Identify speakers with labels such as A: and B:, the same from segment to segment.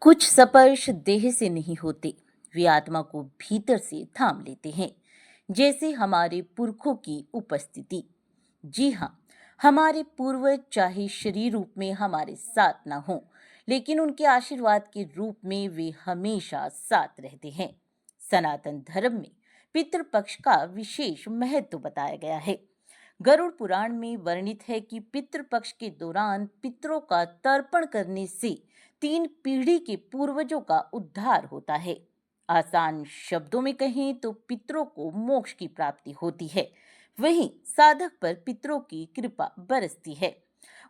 A: कुछ स्पर्श देह से नहीं होते, वे आत्मा को भीतर से थाम लेते हैं, जैसे हमारे पुरखों की उपस्थिति। जी हाँ, हमारे पूर्वज चाहे शरीर रूप में हमारे साथ ना हो, लेकिन उनके आशीर्वाद के रूप में वे हमेशा साथ रहते हैं। सनातन धर्म में पितृपक्ष का विशेष महत्व बताया गया है। गरुड़ पुराण में वर्णित है कि पितृपक्ष के दौरान पितरों का तर्पण करने से 3 पीढ़ी के पूर्वजों का उद्धार होता है। आसान शब्दों में कहें तो पितरों को मोक्ष की प्राप्ति होती है। वहीं साधक पर पितरों की कृपा बरसती है।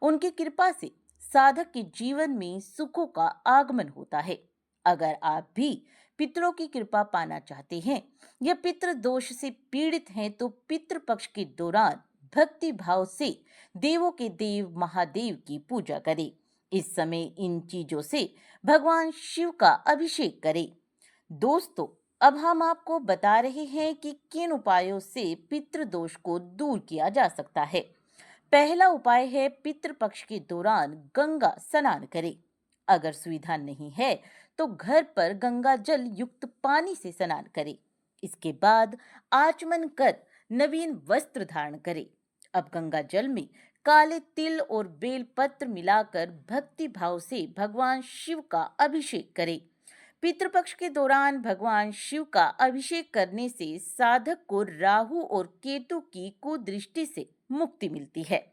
A: उनकी कृपा से साधक के जीवन में सुखों का आगमन होता है। अगर आप भी पितरों की कृपा पाना चाहते हैं या पितृ दोष से पीड़ित हैं तो पितृपक्ष के दौरान भक्ति भाव से देवों के देव महादेव की पूजा करें। इस समय इन चीजों से भगवान शिव का अभिषेक करें। दोस्तों, अब हम आपको बता रहे हैं कि किन उपायों से पितृदोष को दूर किया जा सकता है। पहला उपाय है पितृपक्ष के दौरान गंगा स्नान करें। अगर सुविधा नहीं है तो घर पर गंगा जल युक्त पानी से स्नान करें। इसके बाद आचमन कर नवीन वस्त्र धारण करें। अब गंगा जल में काले तिल और बेल पत्र मिलाकर भक्ति भाव से भगवान शिव का अभिषेक करें। पितृपक्ष के दौरान भगवान शिव का अभिषेक करने से साधक को राहु और केतु की कुदृष्टि से मुक्ति मिलती है।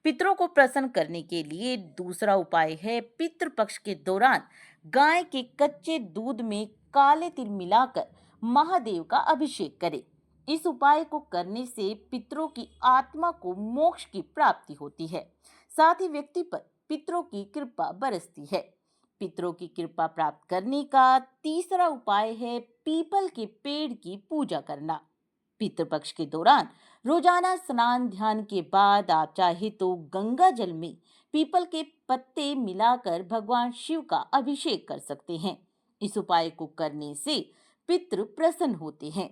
A: पितरों को प्रसन्न करने के लिए दूसरा उपाय है पितृपक्ष के दौरान गाय के कच्चे दूध में काले तिल मिलाकर महादेव का अभिषेक करें। इस उपाय को करने से पितरों की आत्मा को मोक्ष की प्राप्ति होती है। साथ ही व्यक्ति पर पितरों की कृपा बरसती है। पितरों की कृपा प्राप्त करने का तीसरा उपाय है पीपल के पेड़ की पूजा करना। पितृपक्ष के दौरान रोजाना स्नान ध्यान के बाद आप चाहे तो गंगा जल में पीपल के पत्ते मिलाकर भगवान शिव का अभिषेक कर सकते हैं। इस उपाय को करने से पितृ प्रसन्न होते हैं।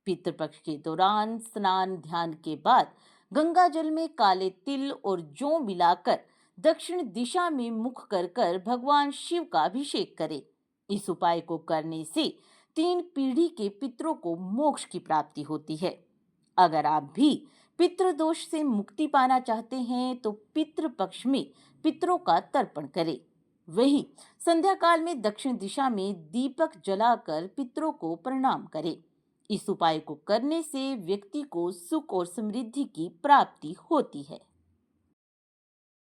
A: पितृपक्ष के दौरान स्नान ध्यान के बाद गंगा जल में काले तिल और जौ मिलाकर दक्षिण दिशा में मुख कर कर भगवान शिव का अभिषेक करें। इस उपाय को करने से 3 पीढ़ी के पितरों को मोक्ष की प्राप्ति होती है। अगर आप भी पितृदोष से मुक्ति पाना चाहते हैं तो पितृ पक्ष में पितरों का तर्पण करें। वहीं संध्या काल में दक्षिण दिशा में दीपक जलाकर पितरों को प्रणाम करें। इस उपाय को करने से व्यक्ति को सुख और समृद्धि की प्राप्ति होती है।